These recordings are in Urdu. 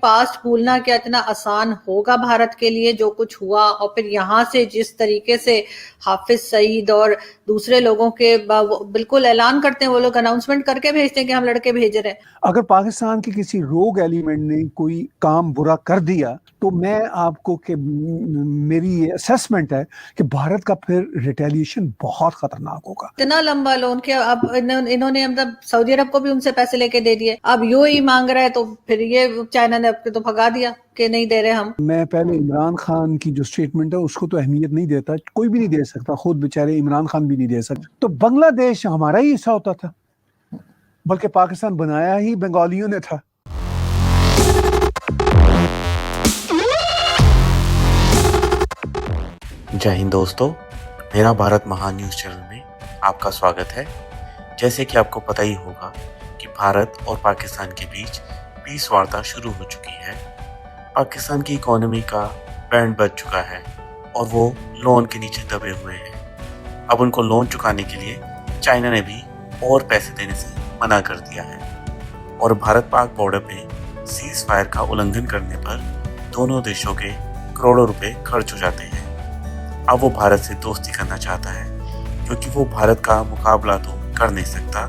پاسٹ بھولنا کیا اتنا آسان ہوگا بھارت کے لیے جو کچھ ہوا، اور پھر یہاں سے جس طریقے سے حافظ سعید اور دوسرے لوگوں کے بالکل اعلان کرتے ہیں، وہ لوگ اناؤنسمنٹ کر کے بھیجتے ہیں کہ ہم لڑکے بھیج رہے ہیں۔ اگر پاکستان کے کسی روگ ایلیمنٹ نے کوئی کام برا کر دیا تو میں آپ کو کہ میری یہ اسیسمنٹ ہے کہ بھارت کا پھر ریٹیلیشن بہت خطرناک ہوگا۔ اتنا لمبا لون کہ اب انہوں نے مطلب سعودی عرب کو بھی ان سے پیسے لے کے دے دیے، اب یو ہی مانگ رہا ہے، تو پھر یہ چائنا نے اب تو بھگا دیا کہ نہیں دے رہے ہم۔ میں پہلے عمران خان کی جو سٹیٹمنٹ ہے اس کو تو اہمیت نہیں دیتا، کوئی بھی نہیں دے سکتا، خود بیچارے عمران خان بھی نہیں دے سکتا۔ تو بنگلہ دیش ہمارا ہی حصہ ہوتا تھا، بلکہ پاکستان بنایا ہی بنگالیوں نے تھا۔ جے ہند دوستو، میرا بھارت مہان نیوز چینل میں آپ کا سواگت ہے۔ جیسے کہ آپ کو پتہ ہی ہوگا کہ بھارت اور پاکستان کے بیچ پیس وارتا شروع ہو چکی ہے۔ پاکستان کی اکانومی کا بینڈ بج چکا ہے اور وہ لون کے نیچے دبے ہوئے ہیں۔ اب ان کو لون چکانے کے لیے چائنا نے بھی اور پیسے دینے سے منع کر دیا ہے، اور بھارت پاک بارڈر پہ سیز فائر کا النگھن کرنے پر دونوں دیشوں کے کروڑوں روپے خرچ ہو جاتے ہیں۔ اب وہ بھارت سے دوستی کرنا چاہتا ہے کیونکہ وہ بھارت کا مقابلہ تو کر نہیں سکتا،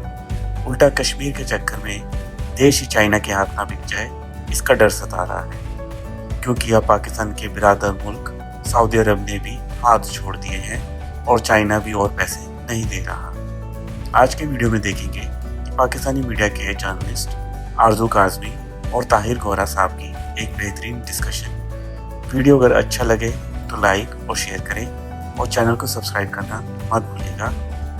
الٹا کشمیر کے چکر میں دیش ہی چائنا کے ہاتھ نہ بک جائے اس کا ڈر ستا رہا ہے، کیونکہ اب پاکستان کے برادر ملک سعودی عرب نے بھی ہاتھ چھوڑ دیے ہیں اور چائنا بھی اور پیسے نہیں دے رہا۔ آج کے ویڈیو میں دیکھیں گے کہ پاکستانی میڈیا کے جرنلسٹ آرزو کاظمی اور طاہر گورا صاحب کی ایک بہترین ڈسکشن۔ ویڈیو اگر اچھا لگے تو لائک اور شیئر کریں اور چینل کو سبسکرائب کرنا مت بھولیے گا۔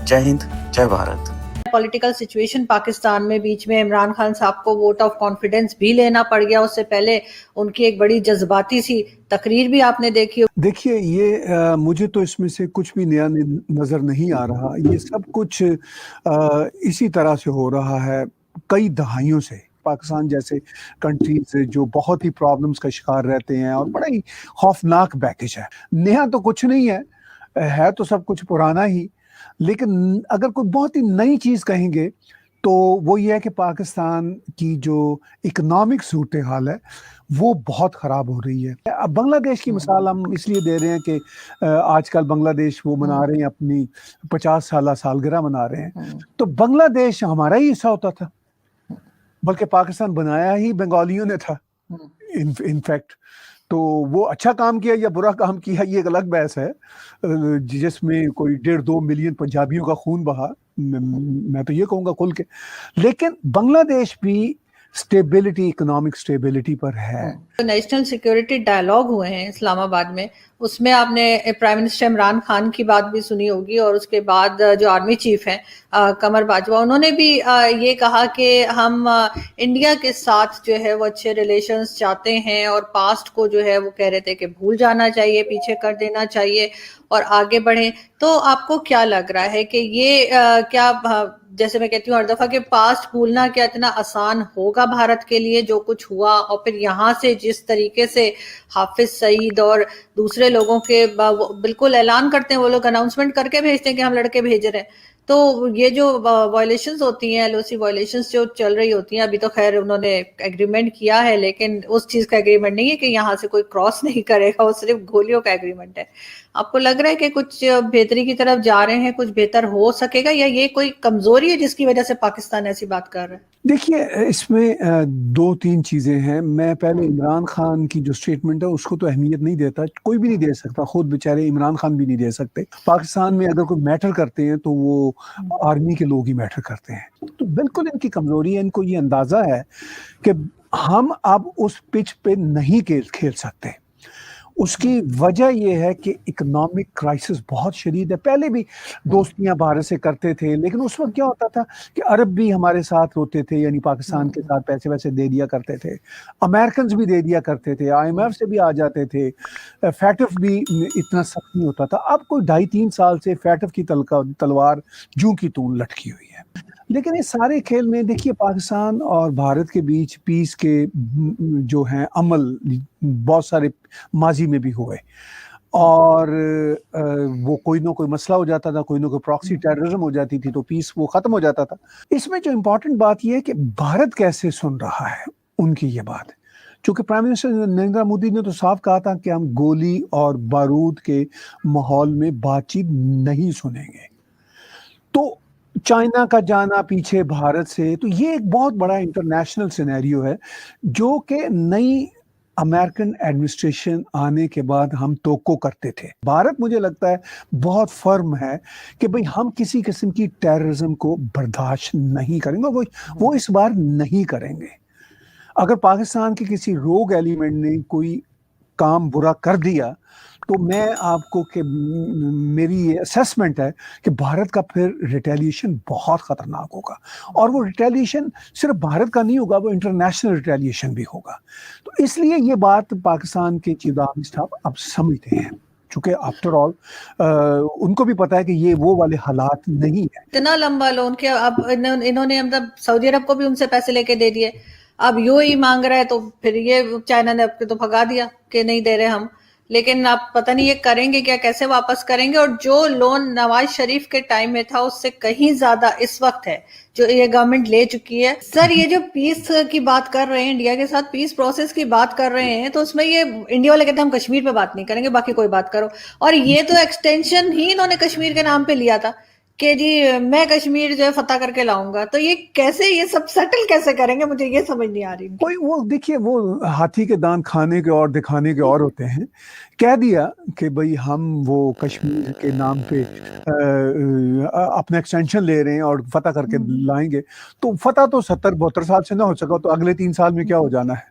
جے ہند، جے بھارت۔ پولیٹیکل سچویشن پاکستان میں بیچ میں عمران خان صاحب کو ووٹ آف کانفیڈنس بھی لینا پڑ گیا، اس سے پہلے ان کی ایک بڑی جذباتی سی تقریر بھی آپ نے دیکھی۔ دیکھیے یہ مجھے تو اس میں سے کچھ بھی نیا نظر نہیں آ رہا، یہ سب کچھ اسی طرح سے ہو رہا ہے کئی دہائیوں سے۔ پاکستان جیسے کنٹریز جو بہت ہی پرابلمز کا شکار رہتے ہیں اور بڑا ہی خوفناک پیکج ہے، نیا تو کچھ نہیں ہے تو سب کچھ پرانا ہی، لیکن اگر کوئی بہت ہی نئی چیز کہیں گے تو وہ یہ ہے کہ پاکستان کی جو اکنامک صورتحال ہے وہ بہت خراب ہو رہی ہے۔ اب بنگلہ دیش کی مثال ہم اس لیے دے رہے ہیں کہ آج کل بنگلہ دیش وہ منا رہے ہیں، اپنی 50 سالہ سالگرہ منا رہے ہیں، تو بنگلہ دیش ہمارا ہی حصہ ہوتا تھا، بلکہ پاکستان بنایا ہی بنگالیوں نے تھا انفیکٹ۔ تو وہ اچھا کام کیا یا برا کام کیا یہ ایک الگ بحث ہے، جس میں کوئی 1.5-2 ملین پنجابیوں کا خون بہا، میں تو یہ کہوں گا کھل کے۔ لیکن بنگلہ دیش بھی سٹیبلٹی، اکنامک سٹیبلٹی پر ہے۔ نیشنل سیکیورٹی ڈائلاگ ہوئے ہیں اسلام آباد میں، اس میں آپ نے پرائم منسٹر عمران خان کی بات بھی سنی ہوگی، اور اس کے بعد جو آرمی چیف ہیں قمر باجوہ، انہوں نے بھی یہ کہا کہ ہم انڈیا کے ساتھ جو ہے وہ اچھے ریلیشنز چاہتے ہیں، اور پاسٹ کو جو ہے وہ کہہ رہے تھے کہ بھول جانا چاہیے، پیچھے کر دینا چاہیے اور آگے بڑھیں۔ تو آپ کو کیا لگ رہا ہے کہ یہ کیا، جیسے میں کہتی ہوں ہر دفعہ، کہ پاسٹ بھولنا کیا اتنا آسان ہوگا بھارت کے لیے جو کچھ ہوا، اور پھر یہاں سے جس طریقے سے حافظ سعید اور دوسرے لوگوں کے بالکل اعلان کرتے ہیں، وہ لوگ اناؤنسمنٹ کر کے بھیجتے ہیں کہ ہم لڑکے بھیج رہے ہیں، تو یہ جو وائلیشنز ہوتی ہیں، ایل او سی وائلیشنز جو چل رہی ہوتی ہیں، ابھی تو خیر انہوں نے ایگریمنٹ کیا ہے، لیکن اس چیز کا ایگریمنٹ نہیں ہے کہ یہاں سے کوئی کراس نہیں کرے گا، وہ صرف گولیوں کا ایگریمنٹ ہے۔ آپ کو لگ رہا ہے کہ کچھ بہتری کی طرف جا رہے ہیں، کچھ بہتر ہو سکے گا، یا یہ کوئی کمزوری ہے جس کی وجہ سے پاکستان ایسی بات کر رہا ہے؟ دیکھیے اس میں 2-3 چیزیں ہیں۔ میں پہلے عمران خان کی جو سٹیٹمنٹ ہے اس کو تو اہمیت نہیں دیتا، کوئی بھی نہیں دے سکتا، خود بیچارے عمران خان بھی نہیں دے سکتے۔ پاکستان میں اگر کوئی میٹر کرتے ہیں تو وہ آرمی کے لوگ ہی میٹر کرتے ہیں، تو بالکل ان کی کمزوری ہے۔ ان کو یہ اندازہ ہے کہ ہم اب اس پچ پہ نہیں کھیل سکتے۔ اس کی وجہ یہ ہے کہ اکنامک کرائسس بہت شدید ہے۔ پہلے بھی دوستیاں بھارت سے کرتے تھے، لیکن اس وقت کیا ہوتا تھا کہ عرب بھی ہمارے ساتھ ہوتے تھے، یعنی پاکستان کے ساتھ پیسے ویسے دے دیا کرتے تھے، امریکنز بھی دے دیا کرتے تھے، IMF سے بھی آ جاتے تھے، فیٹف بھی اتنا سخت نہیں ہوتا تھا۔ اب کوئی 2.5-3 سال سے فیٹف کی تلوار جوں کی تون لٹکی ہوئی ہے۔ لیکن اس سارے کھیل میں دیکھیے پاکستان اور بھارت کے بیچ پیس کے جو ہیں عمل بہت سارے ماضی میں بھی ہوئے، اور وہ کوئی نہ کوئی مسئلہ ہو جاتا تھا، کوئی نہ کوئی پراکسی ٹیررزم ہو جاتی تھی، تو پیس وہ ختم ہو جاتا تھا۔ اس میں جو امپورٹنٹ بات یہ ہے کہ بھارت کیسے سن رہا ہے ان کی یہ بات، چونکہ پرائم منسٹر نریندر مودی نے تو صاف کہا تھا کہ ہم گولی اور بارود کے ماحول میں بات چیت نہیں سنیں گے. تو چائنا کا جانا پیچھے بھارت سے، تو یہ ایک بہت بڑا انٹرنیشنل سینیریو ہے جو کہ نئی امریکن ایڈمنسٹریشن آنے کے بعد ہم توقع کرتے تھے. بھارت مجھے لگتا ہے بہت فرم ہے کہ بھئی ہم کسی قسم کی ٹیررزم کو برداشت نہیں کریں گے، وہ اس بار نہیں کریں گے. اگر پاکستان کے کسی روگ ایلیمنٹ نے کوئی کام برا کر دیا تو میں آپ کو کہ میری یہ اسیسمنٹ ہے کہ بھارت کا پھر ریٹیلیشن بہت خطرناک ہوگا، اور وہ ریٹیلیشن صرف بھارت کا نہیں ہوگا، وہ انٹرنیشنل ریٹیلیشن بھی ہوگا. تو اس لیے یہ بات پاکستان کے چیف آف آرمی اسٹاف اب سمجھتے ہیں، چونکہ آفٹر آل ان کو بھی پتا ہے کہ یہ وہ والے حالات نہیں ہیں. اتنا لمبا لون کہ اب انہوں نے مطلب سعودی عرب کو بھی ان سے پیسے لے کے دے دیے، اب یو ہی مانگ رہا ہے، تو پھر یہ چائنا نے اب تو بھگا دیا کہ نہیں دے رہے ہم. لیکن آپ پتہ نہیں یہ کریں گے کیا، کیسے واپس کریں گے. اور جو لون نواز شریف کے ٹائم میں تھا اس سے کہیں زیادہ اس وقت ہے جو یہ گورنمنٹ لے چکی ہے. سر یہ جو پیس کی بات کر رہے ہیں، انڈیا کے ساتھ پیس پروسیس کی بات کر رہے ہیں، تو اس میں یہ انڈیا والے کہتے ہیں ہم کشمیر پہ بات نہیں کریں گے، باقی کوئی بات کرو. اور یہ تو ایکسٹینشن ہی انہوں نے کشمیر کے نام پہ لیا تھا کہ جی میں کشمیر جو ہے فتح کر کے لاؤں گا. تو یہ کیسے، یہ سب سیٹل کیسے کریں گے، مجھے یہ سمجھ نہیں آ رہی. کوئی وہ دیکھیے، وہ ہاتھی کے دان کھانے کے اور دکھانے کے اور ہوتے ہیں. کہہ دیا کہ بھئی ہم وہ کشمیر کے نام پہ اپنا ایکسٹینشن لے رہے ہیں اور فتح کر کے لائیں گے، تو فتح تو 70-72 سال سے نہ ہو سکا، تو اگلے 3 سال میں کیا ہو جانا ہے.